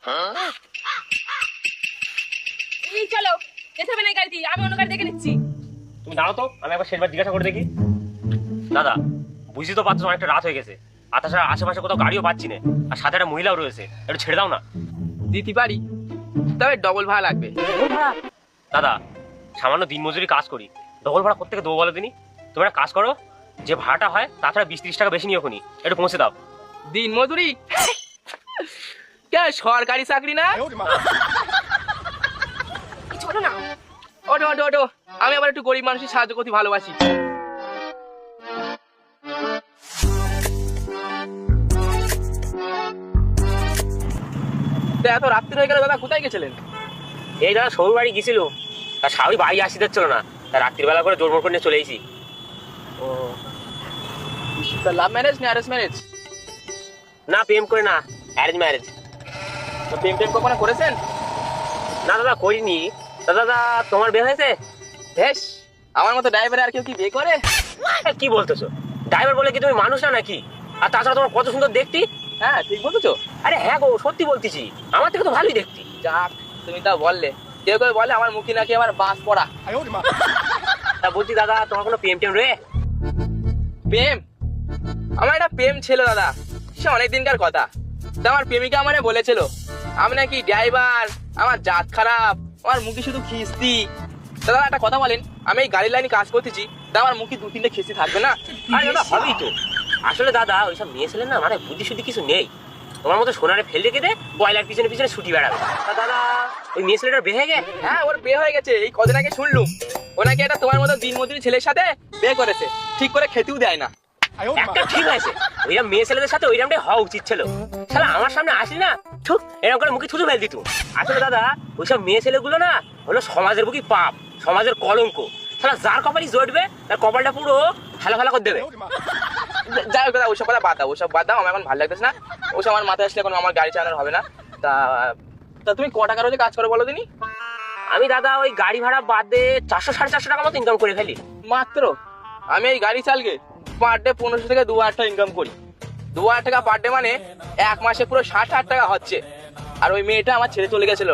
এই চলো, যেতে হবে না এই গাড়িতে, আমি অন্য গাড়ি দেখে নিচ্ছি। তুমি দাঁড়াও তো, আমি একবার শেষবার জিজ্ঞাসা করে দেখি। দাদা, বুঝি তো পাচ্ছ অনেকটা রাত হয়ে গেছে, আর তাছাড়া আশেপাশে কোথাও গাড়িও পাচ্ছি না, আর সাথে একটা মহিলাও রয়েছে, একটু ছেড়ে দাও না। দিতে পারি, তবে ডবল ভাড়া লাগবে। দাদা, সামান্য দিনমজুরি কাজ করি, ডবল ভাড়া কোত্থেকে দেবো বলো দিনই। তুমি একটা কাজ করো, যে ভাড়াটা হয় তাছাড়া 20-30 টাকা বেশি নিও খুনি, একটু পৌঁছে দাও। দিন মজুরি কে সরকারি চাকরি না? এই চলো না। ওটো ওটো ওটো, আমি আবার একটু গরিব মানুষের সাহায্য করতে ভালোবাসি। তা এত রাত্রি হয়ে গেল দাদা, কোথায় গেছিলেন? এই দাদা সৌর বাড়ি গেছিল, তার স্বামী বাড়ি আসতে দিচ্ছিল না, তার রাত্রিবেলা করে জোর মোর করে নিয়ে চলে এসেছি। ও, তা লাভ ম্যারেজ না অ্যারেঞ্জ ম্যারেজ? না, প্রেম করে না, অ্যারেঞ্জ ম্যারেজ। তো প্রেম টেম কখনো করেছেন? না দাদা, করিনি। দাদা, তোমার বিয়ে হয়েছে? বেশ, আমার মতো ড্রাইভার আর কেউ কি বিয়ে করে? কি বলতেছো? ড্রাইভার বলে কি তুমি মানুষ না নাকি? আর তাছাড়া তোমার কত সুন্দর দেখতি। হ্যাঁ ঠিক বলেছো। আরে হ্যাঁ গো, সত্যি বলতেছি, আমার থেকে তো ভালোই দেখতি। যাক, তুমি তা বললে। কেউ কেউ বলে আমার মুখে নাকি আমার বাস পড়া। তা বলছি দাদা, তোমার কোনো প্রেম টেম রে? প্রেম? আমার একটা প্রেম ছিল দাদা, সে অনেক দিনকার কথা। তা আমার প্রেমিকা আমারে বলেছিল আমি নাকি ড্রাইভার, আমার জাত খারাপ, আমার মুখে শুধু খিস্তি। দাদা একটা কথা বলেন, আমি এই গাড়ি লাইনে কাজ করতেছি, তা আমার মুখে 2-3টে খিস্তি থাকবে না? আরে দাদা, হবেই তো। আসলে দাদা, ওইসব মেয়ে ছেলে না, মানে বুদ্ধি শুদ্ধি কিছু নেই। তোমার মতো সোনারে ফেল রেখে দে, বয়লার পিছনে পিছনে ছুটি বেড়াবে। তা দাদা, ওই মেয়ে ছেলেটার বিয়ে হয়ে গেছে? হ্যাঁ, ওর বিয়ে হয়ে গেছে, এই কদিন আগে শুনলুম। ও নাকি একটা তোমার মতো দিনমজুরি ছেলের সাথে বিয়ে করেছে, ঠিক করে খেতেও দেয় না। একটা ঠিক আছে, ওইরকম মেয়ে ছেলেদের সাথে ওইরকমটাই হওয়া উচিত ছিল। শালা আমার সামনে আসলি না, ছুক এরকম করে মুখে থুতু ফেল দিত। আসলে দাদা, ওইসব মেয়ে ছেলেগুলো না হলো সমাজের বুকি পাপ, সমাজের কলঙ্ক। শালা যার কপালই জড়বে তার কপালটা পুরো ফেলা ফেলা করে দেবে। যাই হোক দাদা, ওইসব কথা বাদ দাও, ওসব বাদ দাও, আমার এখন ভালো লাগতেছে না। ওসব আমার মাথায় আসলে এখন আমার গাড়ি চালানোর হবে না। তা তা তুমি ক টাকা রোজে কাজ করো বলো দিনি? আমি দাদা ওই গাড়ি ভাড়া বাদ দিয়ে 400-450 টাকা মতো ইনকাম করে ফেলি মাত্র? আমি এই গাড়ি চালকে পার ডে 1500 থেকে 2000 টাকা ইনকাম করি। 2000 টাকা পার ডে মানে এক মাসে পুরো 60,000 টাকা হচ্ছে। আর ওই মেয়েটা আমার ছেড়ে চলে গেছিল,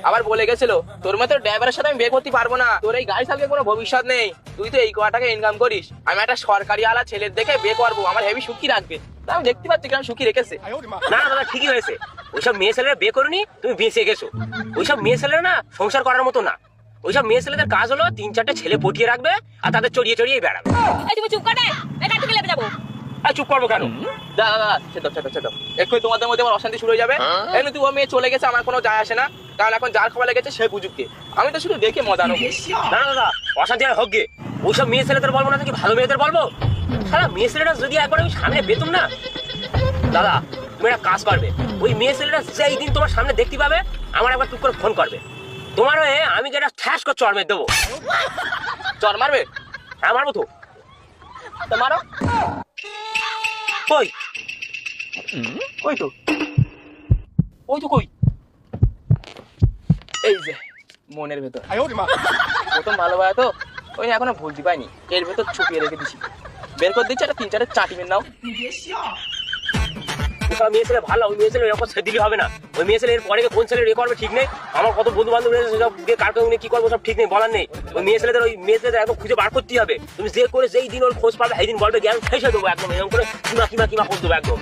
আবার বলে গেছিল তোর মতো ড্রাইভারের সাথে আমি বিয়ে করতে পারবো না, তোর এই গাড়ি চালকে কোনো ভবিষ্যৎ নেই, তুই তো এই টাকা ইনকাম করিস, আমি একটা সরকারি আলা ছেলের দেখে বিয়ে করবো, আমার হেভি সুখী রাখবে। তা আমি দেখতে পাচ্ছি কেন সুখী রেখেছে। না না দাদা, ঠিকই হয়েছে। ওইসব মেয়ে ছেলেরা বিয়ে করনি, তুমি বেঁচে গেছো। ওইসব মেয়ে ছেলেরা না সংসার করার মতো না। ওইসব মেয়ে ছেলেদের কাজ হলো 3-4টে ছেলে পটিয়ে রাখবে আর তাদের চড়িয়ে চড়িয়ে বেড়াবে। এই তুমি চুপ করে, এই গাড়ি থেকে লেবে যাবো। আর চুপ করবো কেন? দাদা ছেটো এক্ষুনি তোমাদের মধ্যে আমার অশান্তি শুরু হয়ে যাবে। এমনি তুই ও মেয়ে চলে গেছে, আমার কোনো যায় আসে না, কারণ এখন যার খবর লেগেছে সে বুঝুকে, আমি তো শুধু দেখে মজা নেবো। না না দাদা, অশান্তি আর হোক গে। ওইসব মেয়ে ছেলেদের বলবো না কি ভালো মেয়েদের বলবো? সারা মেয়ে ছেলেরা যদি একবার আমি সামনে পেতুম না দাদা, তুমি একটা কাজ করবে, ওই মেয়ে ছেলেরা যেই দিন তোমার সামনে দেখতে পাবে আমার একবার টুক করে ফোন করবে। তোমার হয়ে আমি যেটা ঠ্যাস করে চড় মেরে দেবো। চর মারবে? হ্যাঁ মারবো তো। তো মারো। কই ওই তো কই, এই যে মনের ভেতর। প্রথম ভালোবাসা তো ওই এখনো ভুলতে পাইনি, এর ভেতর ছুপিয়ে রেখে দিছি, বের করে দিচ্ছি একটা 3-4 চাটিমের নাও। ওসব মেয়ে ছেলে ভালো, ওই মেয়ে ছেলে এরকম ছেড়ে দিলে হবে না। ওই মেয়ে ছেলে এর পরে কোন ছেলে এ করবে ঠিক নেই। আমার কত বন্ধু বান্ধব রয়েছে, সেসব কার কাছে কি করবো সব ঠিক নেই, বলার নেই। ওই মেয়ে ছেলেদের একদম খুঁজে বার করতেই হবে। তুমি যে করে যেই দিন ওর খোঁজ পাবে সেই দিন বলবে জ্ঞান শেষ হয়ে দেবো একদম, এরকম করে কিমা করে দেবো একদম।